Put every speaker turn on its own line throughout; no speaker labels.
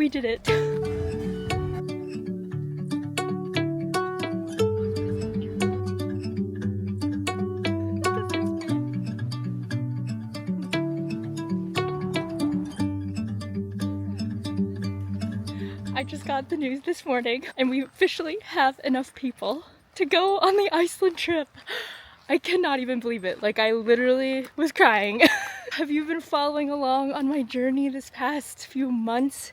We did it. I just got the news this morning and we officially have enough people to go on the Iceland trip. I cannot even believe it. Like, I literally was crying. Have you been following along on my journey this past few months?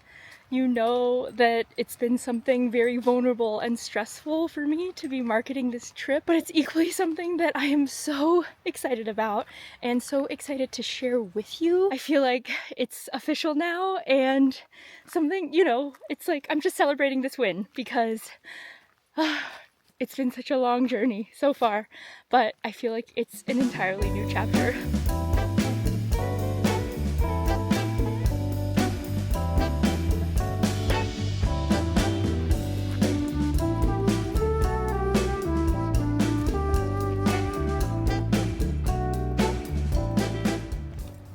You know that it's been something very vulnerable and stressful for me to be marketing this trip, but it's equally something that I am so excited about and so excited to share with you. I feel like it's official now, and something, you know, it's like I'm just celebrating this win because it's been such a long journey so far, but I feel like it's an entirely new chapter.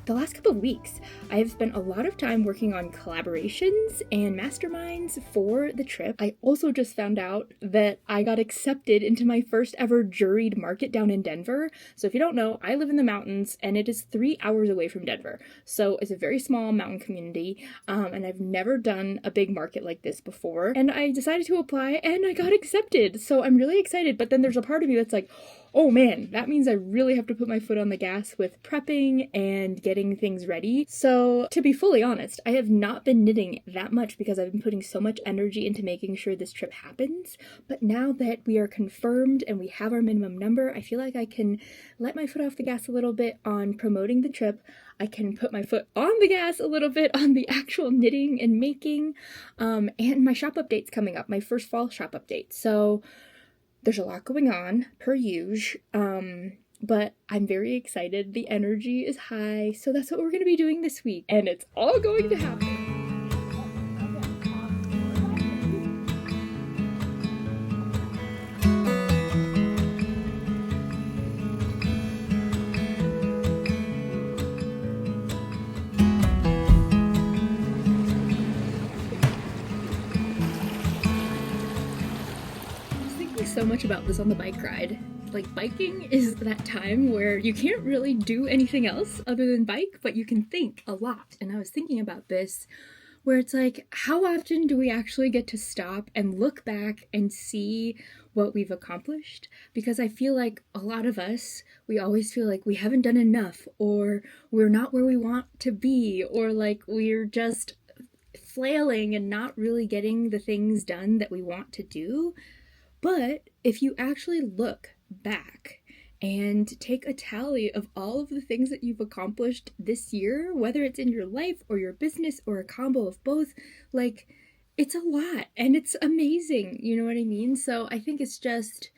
The last couple of weeks, I've spent a lot of time working on collaborations and masterminds for the trip. I also just found out that I got accepted into my first ever juried market down in Denver. So if you don't know, I live in the mountains and it is 3 hours away from Denver. So it's a very small mountain community, and I've never done a big market like this before. And I decided to apply and I got accepted. So I'm really excited, but then there's a part of me that's like, oh man, that means I really have to put my foot on the gas with prepping and getting things ready. So to be fully honest, I have not been knitting that much because I've been putting so much energy into making sure this trip happens. But now that we are confirmed and we have our minimum number, I feel like I can let my foot off the gas a little bit on promoting the trip. I can put my foot on the gas a little bit on the actual knitting and making, and my shop update's coming up, my first fall shop update. So there's a lot going on, per usual, but I'm very excited. The energy is high, so that's what we're going to be doing this week, and it's all going to happen. So much about this on the bike ride. Like, biking is that time where you can't really do anything else other than bike, but you can think a lot. And I was thinking about this, where it's like, how often do we actually get to stop and look back and see what we've accomplished? Because I feel like a lot of us, we always feel like we haven't done enough, or we're not where we want to be, or like we're just flailing and not really getting the things done that we want to do. But if you actually look back and take a tally of all of the things that you've accomplished this year, whether it's in your life or your business or a combo of both, like, it's a lot and it's amazing, you know what I mean? So I think it's just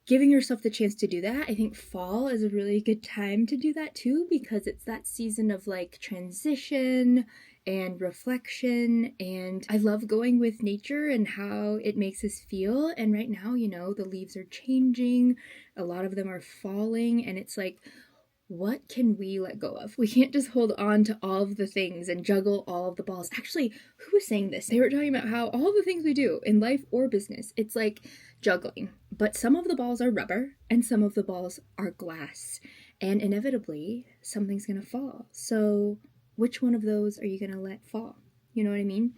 giving yourself the chance to do that. I think fall is a really good time to do that too, because it's that season of like transition and reflection, and I love going with nature and how it makes us feel. And right now, you know, the leaves are changing, a lot of them are falling, and it's like, what can we let go of? We can't just hold on to all of the things and juggle all of the balls. Actually, who was saying this? They were talking about how all the things we do in life or business, it's like juggling, but some of the balls are rubber and some of the balls are glass, and inevitably something's gonna fall. So which one of those are you gonna let fall? You know what I mean?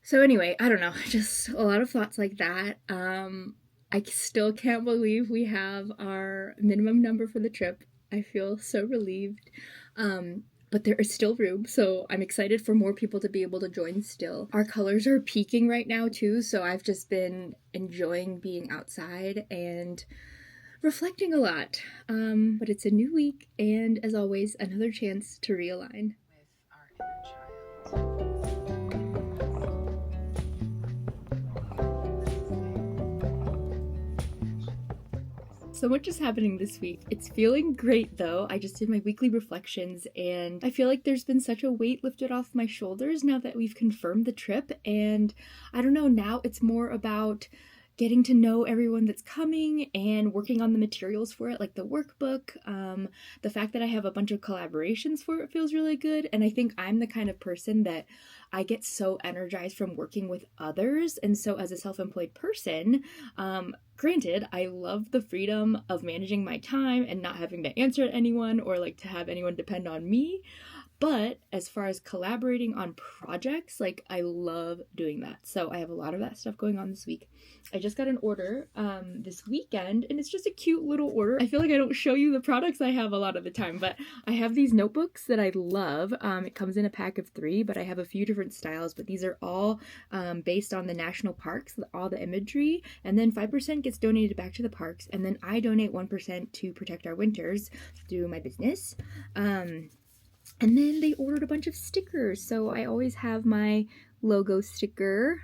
So anyway, I don't know, just a lot of thoughts like that. I still can't believe we have our minimum number for the trip. I feel so relieved. But there is still room, so I'm excited for more people to be able to join still. Our colors are peaking right now too, so I've just been enjoying being outside and reflecting a lot. But it's a new week, and as always, another chance to realign. With our inner child. So much is happening this week. It's feeling great though. I just did my weekly reflections and I feel like there's been such a weight lifted off my shoulders now that we've confirmed the trip. And I don't know, now it's more about getting to know everyone that's coming and working on the materials for it, like the workbook. The fact that I have a bunch of collaborations for it feels really good. And I think I'm the kind of person that I get so energized from working with others. And so as a self-employed person, granted, I love the freedom of managing my time and not having to answer to anyone or like to have anyone depend on me. But as far as collaborating on projects, like I love doing that. So I have a lot of that stuff going on this week. I just got an order this weekend, and it's just a cute little order. I feel like I don't show you the products I have a lot of the time, but I have these notebooks that I love. It comes in a pack of 3, but I have a few different styles, but these are all based on the national parks, all the imagery, and then 5% gets donated back to the parks, and then I donate 1% to Protect Our Winters through my business. And then they ordered a bunch of stickers, so I always have my logo sticker,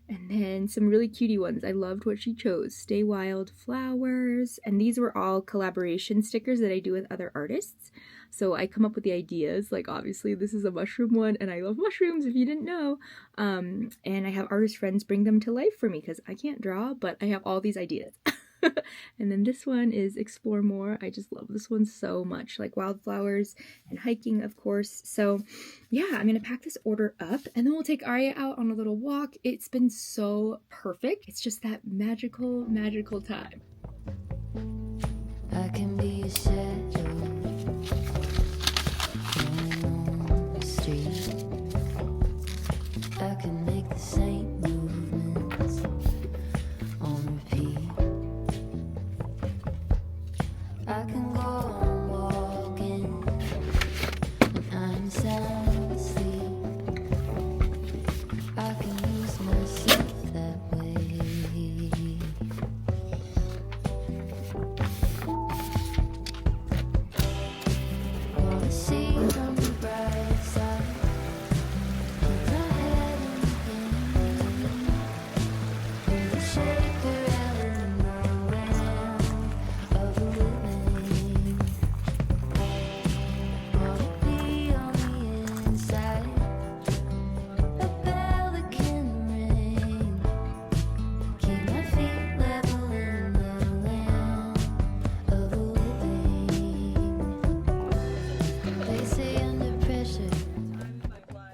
and then some really cutie ones. I loved what she chose. Stay Wild Flowers, and these were all collaboration stickers that I do with other artists. So I come up with the ideas, like obviously this is a mushroom one, and I love mushrooms if you didn't know. And I have artist friends bring them to life for me because I can't draw, but I have all these ideas. And then this one is Explore More. I just love this one so much, like wildflowers and hiking, of course. So yeah, I'm gonna pack this order up and then we'll take Arya out on a little walk. It's been so perfect. It's just that magical, magical time.
I can be a shadow on the street. I can make the same movements on repeat. I can go on walking when I'm sound asleep. I can use myself that way. Wanna see from the bright side. Keep my head in the game. Shake around in the realm of the living. Wanna be on the inside. A bell that can ring. Keep my feet level in the land of the living. They say under pressure.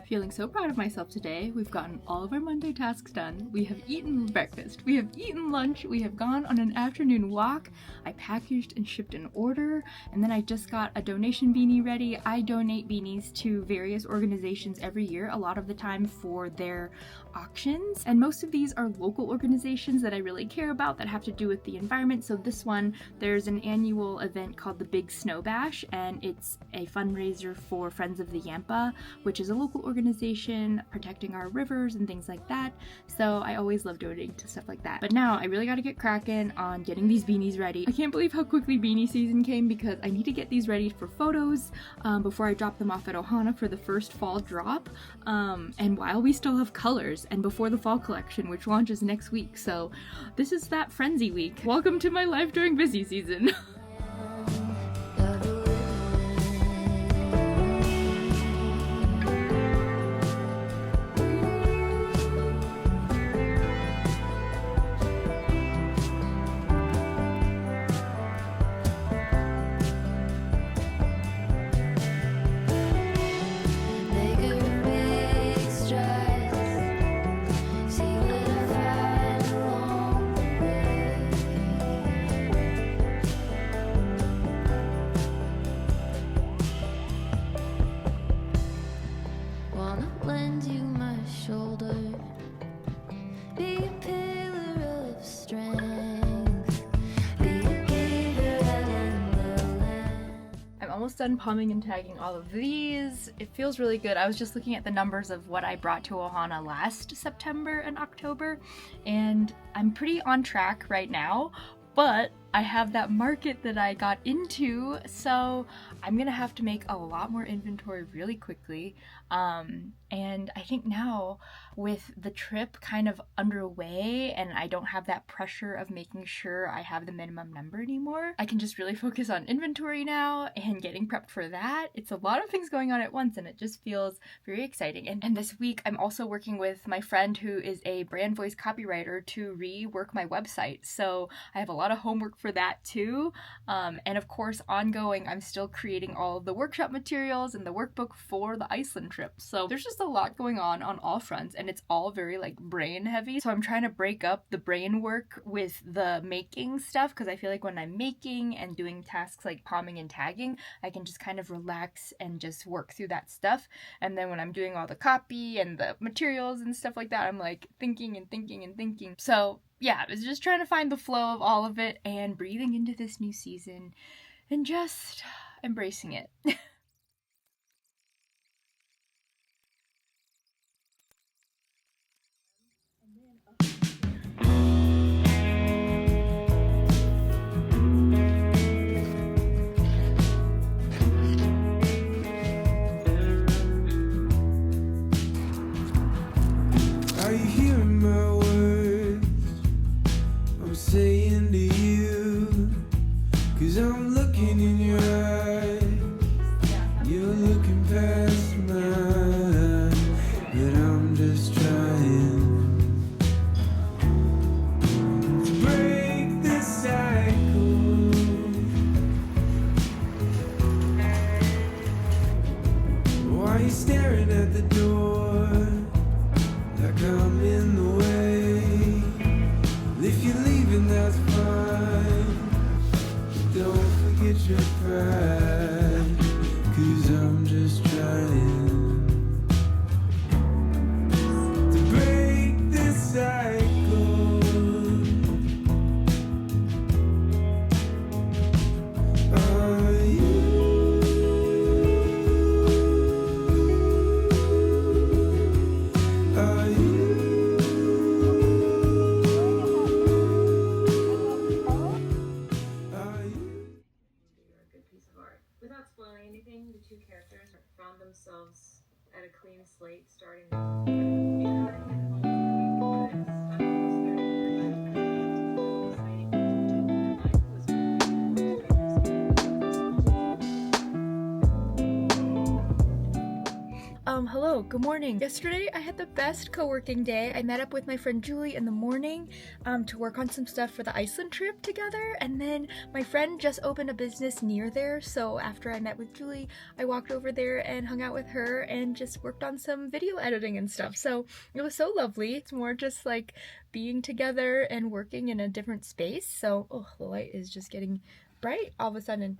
Feeling so proud of myself today. We've gotten all of our Monday tasks done. We have eaten breakfast. We have eaten lunch. We have gone on an afternoon walk. I packaged and shipped an order, and then I just got a donation beanie ready. I donate beanies to various organizations every year, a lot of the time for their auctions, and most of these are local organizations that I really care about that have to do with the environment. So this one, there's an annual event called the Big Snow Bash, and it's a fundraiser for Friends of the Yampa, which is a local organization protecting our rivers and things like that. So I always love donating to stuff like that. But now I really got to get cracking on getting these beanies ready. I can't believe how quickly beanie season came because I need to get these ready for photos before I drop them off at Ohana for the first fall drop, and while we still have colors, and before the fall collection, which launches next week. So this is that frenzy week. Welcome to my life during busy season.
Wanna lend you my shoulder, be a pillar of strength, be a giver in the land.
I'm almost done palming and tagging all of these. It feels really good. I was just looking at the numbers of what I brought to Ohana last September and October, and I'm pretty on track right now, but I have that market that I got into, so I'm gonna have to make a lot more inventory really quickly. And I think now with the trip kind of underway and I don't have that pressure of making sure I have the minimum number anymore, I can just really focus on inventory now and getting prepped for that. It's a lot of things going on at once and it just feels very exciting. And this week I'm also working with my friend who is a brand voice copywriter to rework my website. So I have a lot of homework look for that too. And of course, ongoing, I'm still creating all of the workshop materials and the workbook for the Iceland trip. So there's just a lot going on all fronts, and it's all very like brain heavy. So I'm trying to break up the brain work with the making stuff, because I feel like when I'm making and doing tasks like palming and tagging, I can just kind of relax and just work through that stuff. And then when I'm doing all the copy and the materials and stuff like that, I'm like thinking and thinking and thinking. So yeah, I was just trying to find the flow of all of it and breathing into this new season and just embracing it.
Are you hearing my words I'm saying to you? 'Cause I'm looking in your eyes, you're looking past mine, but I'm just trying to break this cycle. Why are you staring at the door like I'm in the way? If you're leaving, that's fine. Don't forget your pride, 'cause I'm just trying to break this cycle. Are you? Are you?
Without spoiling anything, the two characters found themselves at a clean slate starting
Hello, good morning. Yesterday I had the best co-working day. I met up with my friend Julie in the morning to work on some stuff for the Iceland trip together, and then my friend just opened a business near there, so after I met with Julie, I walked over there and hung out with her and just worked on some video editing and stuff. So it was so lovely. It's more just like being together and working in a different space. So, oh, the light is just getting bright all of a sudden.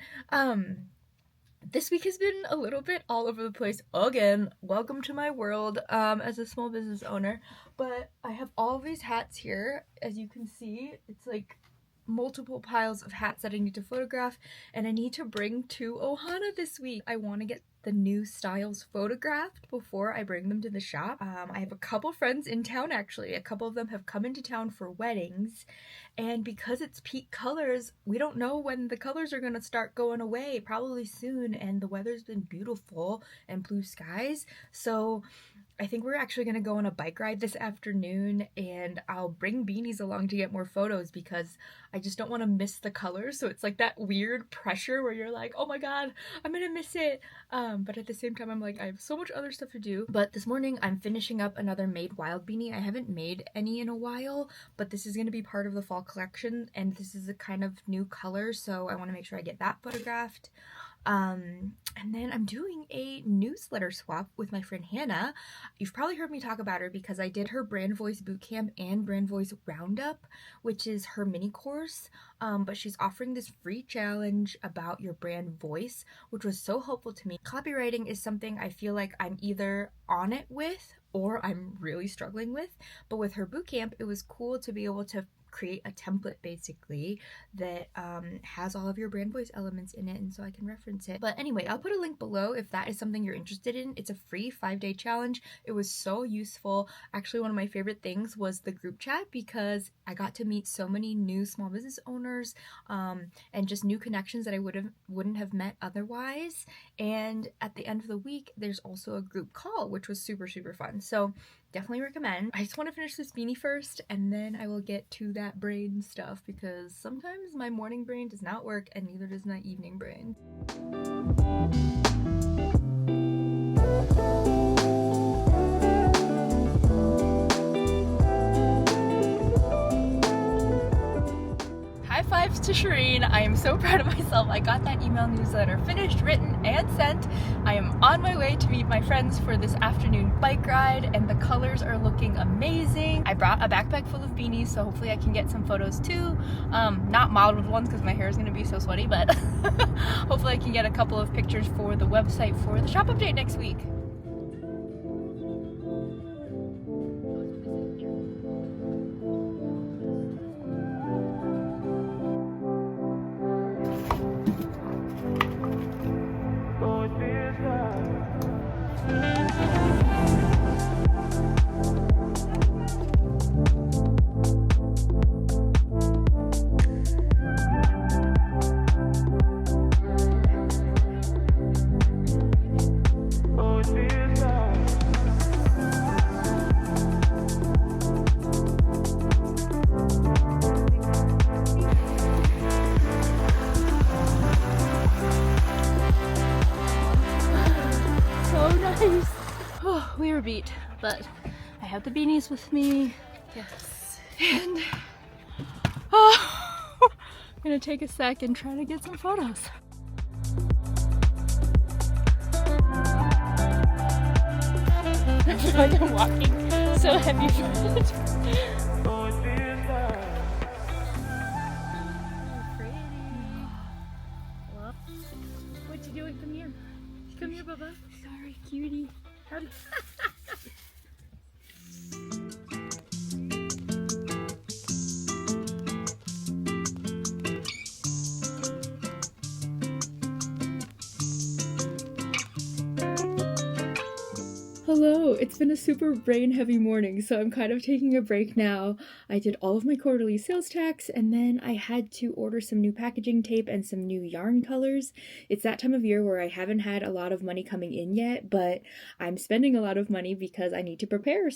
This week has been a little bit all over the place again. Welcome to my world as a small business owner. But I have all of these hats here. As you can see, it's like multiple piles of hats that I need to photograph, and I need to bring to Ohana this week. I want to get the new styles photographed before I bring them to the shop. I have a couple friends in town actually. A couple of them have come into town for weddings, and because it's peak colors, we don't know when the colors are gonna start going away, probably soon, and the weather's been beautiful and blue skies. So I think we're actually gonna go on a bike ride this afternoon, and I'll bring beanies along to get more photos because I just don't want to miss the colors. So it's like that weird pressure where you're like, oh my god, I'm gonna miss it. But at the same time, I'm like, I have so much other stuff to do. But this morning, I'm finishing up another Made Wild beanie. I haven't made any in a while, but this is gonna be part of the fall collection, and this is a kind of new color, so I want to make sure I get that photographed. And then I'm doing a newsletter swap with my friend Hannah. You've probably heard me talk about her because I did her Brand Voice Bootcamp and Brand Voice Roundup, which is her mini course. But she's offering this free challenge about your brand voice, which was so helpful to me. Copywriting is something I feel like I'm either on it with or I'm really struggling with. But with her bootcamp, it was cool to be able to create a template basically that has all of your brand voice elements in it, and so I can reference it. But anyway, I'll put a link below if that is something you're interested in. It's a free 5-day challenge. It was so useful. Actually, one of my favorite things was the group chat because I got to meet so many new small business owners and just new connections that I wouldn't have met otherwise. And at the end of the week, there's also a group call, which was super, super fun. So definitely recommend. I just want to finish this beanie first, and then I will get to that brain stuff because sometimes my morning brain does not work and neither does my evening brain. High five vibes to Shireen. I am so proud of myself. I got that email newsletter finished, written, and sent. I am on my way to meet my friends for this afternoon bike ride, and the colors are looking amazing. I brought a backpack full of beanies, so hopefully I can get some photos too. Not modeled ones because my hair is going to be so sweaty, but hopefully I can get a couple of pictures for the website for the shop update next week. Oh, we were beat, but I have the beanies with me. Yes. And I'm gonna take a sec and try to get some photos. I feel like I'm walking so heavy-footed. What you doing? Come here. Come here, Bubba. Sorry, cutie. Howdy. Hello, it's been a super brain heavy morning, so I'm kind of taking a break now. I did all of my quarterly sales tax, and then I had to order some new packaging tape and some new yarn colors. It's that time of year where I haven't had a lot of money coming in yet, but I'm spending a lot of money because I need to prepare,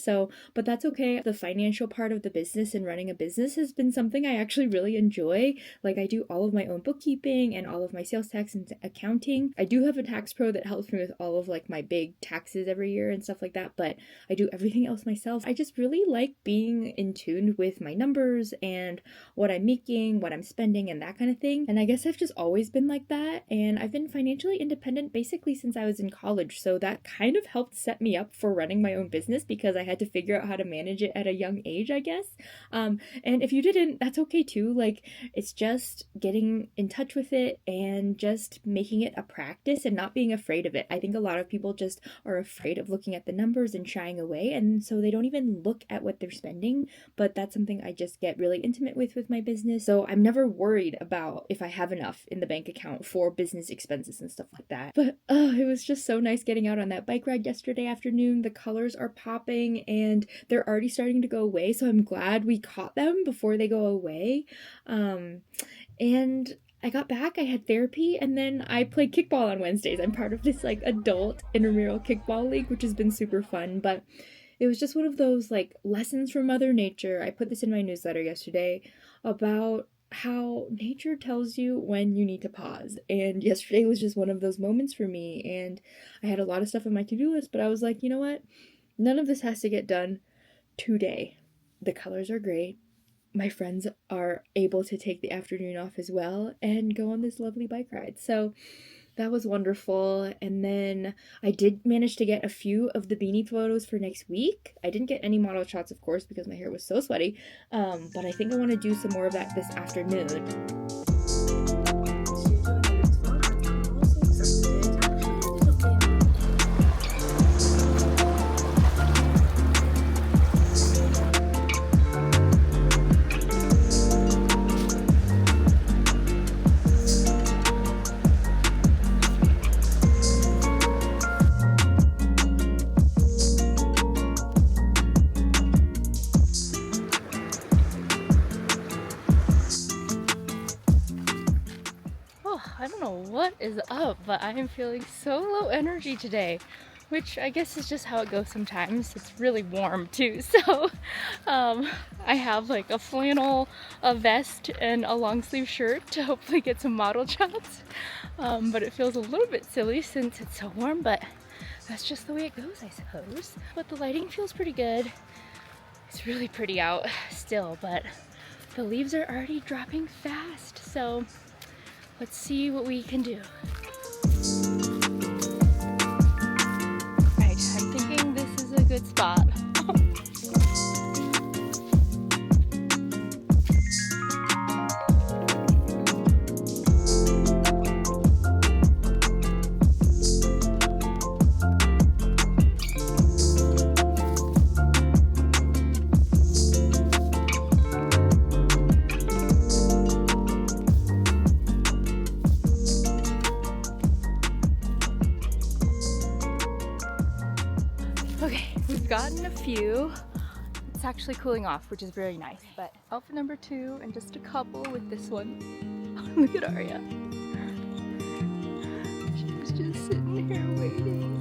but that's okay. The financial part of the business and running a business has been something I actually really enjoy. Like, I do all of my own bookkeeping and all of my sales tax and accounting. I do have a tax pro that helps me with all of like my big taxes every year and stuff like that, but I do everything else myself. I just really like being in tune with my numbers and what I'm making, what I'm spending, and that kind of thing. And I guess I've just always been like that, and I've been financially independent basically since I was in college, so that kind of helped set me up for running my own business because I had to figure out how to manage it at a young age, I guess. And if you didn't, that's okay too. Like, it's just getting in touch with it and just making it a practice and not being afraid of it. I think a lot of people just are afraid of looking at the numbers and shying away, and so they don't even look at what they're spending. But that's something I just get really intimate with my business, so I'm never worried about if I have enough in the bank account for business expenses and stuff like that. But it was just so nice getting out on that bike ride yesterday afternoon. The colors are popping and they're already starting to go away, so I'm glad we caught them before they go away. And I got back, I had therapy, and then I played kickball on Wednesdays. I'm part of this like adult intramural kickball league, which has been super fun, but it was just one of those like lessons from Mother Nature. I put this in my newsletter yesterday about how nature tells you when you need to pause. And yesterday was just one of those moments for me, and I had a lot of stuff on my to-do list, but I was like, you know what? None of this has to get done today. The colors are great. My friends are able to take the afternoon off as well and go on this lovely bike ride. So that was wonderful. And then I did manage to get a few of the beanie photos for next week. I didn't get any model shots, of course, because my hair was so sweaty. But I think I want to do some more of that this afternoon. I don't know what is up, but I am feeling so low energy today, which I guess is just how it goes sometimes. It's really warm too, so I have like a flannel, a vest, and a long sleeve shirt to hopefully get some model shots, but it feels a little bit silly since it's so warm, but that's just the way it goes, I suppose. But the lighting feels pretty good. It's really pretty out still, but the leaves are already dropping fast, so let's see what we can do. Right, I'm thinking this is a good spot. Okay, we've gotten a few. It's actually cooling off, which is very nice. But alpha number 2 and just a couple with this one. Look at Arya. She's just sitting here waiting.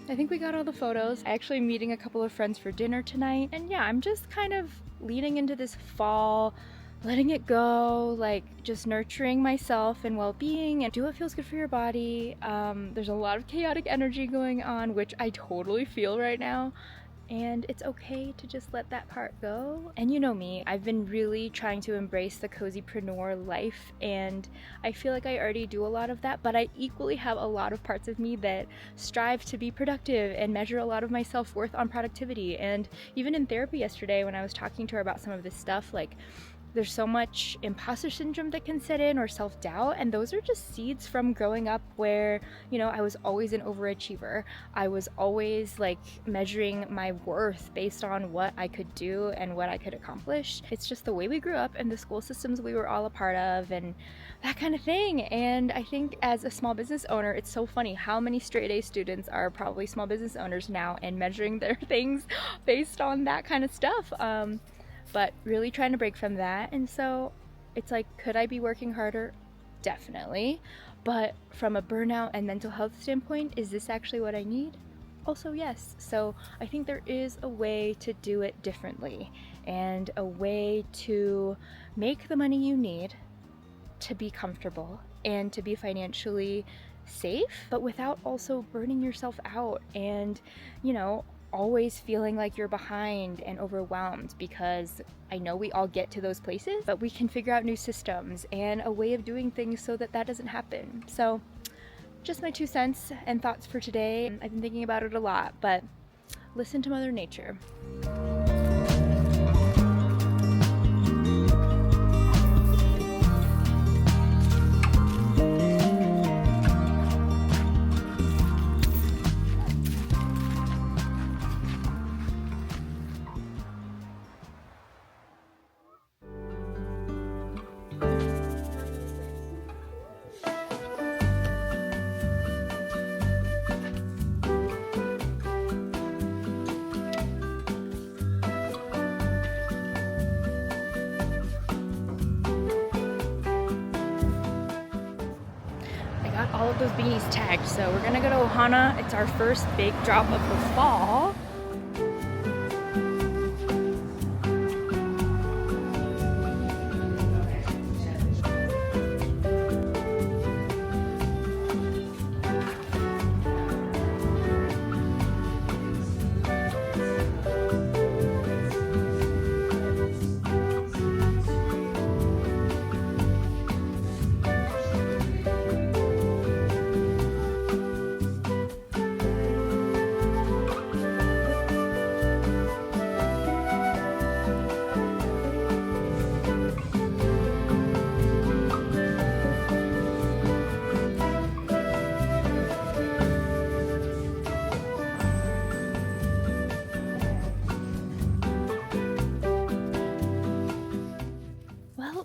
I think we got all the photos. Actually meeting a couple of friends for dinner tonight. And yeah, I'm just kind of leading into this fall, letting it go, like just nurturing myself and well-being and do what feels good for your body. There's a lot of chaotic energy going on, which I totally feel right now. And it's okay to just let that part go. And you know me, I've been really trying to embrace the cozypreneur life, and I feel like I already do a lot of that, but I equally have a lot of parts of me that strive to be productive and measure a lot of my self-worth on productivity. And even in therapy yesterday, when I was talking to her about some of this stuff, like there's so much imposter syndrome that can set in, or self-doubt, and those are just seeds from growing up where, you know, I was always an overachiever. I was always like measuring my worth based on what I could do and what I could accomplish. It's just the way we grew up and the school systems we were all a part of and that kind of thing. And I think as a small business owner, it's so funny how many straight A students are probably small business owners now and measuring their things based on that kind of stuff. But really trying to break from that. And so it's like, could I be working harder? Definitely. But from a burnout and mental health standpoint, is this actually what I need? Also, yes. So I think there is a way to do it differently, and a way to make the money you need to be comfortable and to be financially safe, but without also burning yourself out and, you know, always feeling like you're behind and overwhelmed, because I know we all get to those places, but we can figure out new systems and a way of doing things so that that doesn't happen. So just my 2 cents and thoughts for today. I've been thinking about it a lot, but listen to Mother Nature. All of those beanies tagged, so we're gonna go to Ohana. It's our first big drop of the fall.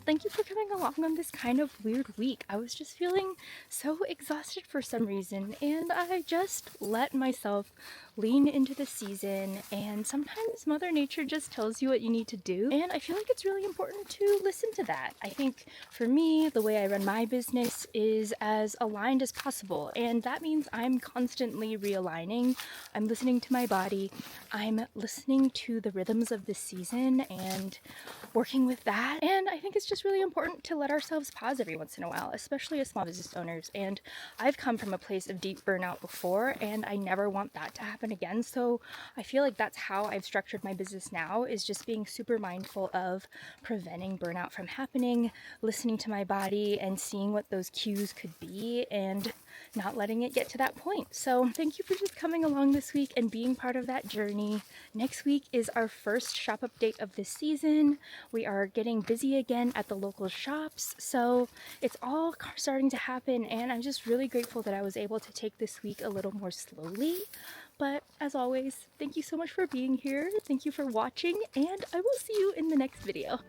Thank you for coming along on this kind of weird week. I was just feeling so exhausted for some reason, and I just let myself lean into the season, and sometimes Mother Nature just tells you what you need to do, and I feel like it's really important to listen to that. I think for me, the way I run my business is as aligned as possible, and that means I'm constantly realigning. I'm listening to my body, I'm listening to the rhythms of the season and working with that, and I think it's just really important to let ourselves pause every once in a while, especially as small business owners. And I've come from a place of deep burnout before, and I never want that to happen happen again. So I feel like that's how I've structured my business now, is just being super mindful of preventing burnout from happening, listening to my body and seeing what those cues could be and not letting it get to that point. So thank you for just coming along this week and being part of that journey. Next week is our first shop update of this season. We are getting busy again at the local shops, so it's all starting to happen, and I'm just really grateful that I was able to take this week a little more slowly. But as always, thank you so much for being here. Thank you for watching, and I will see you in the next video.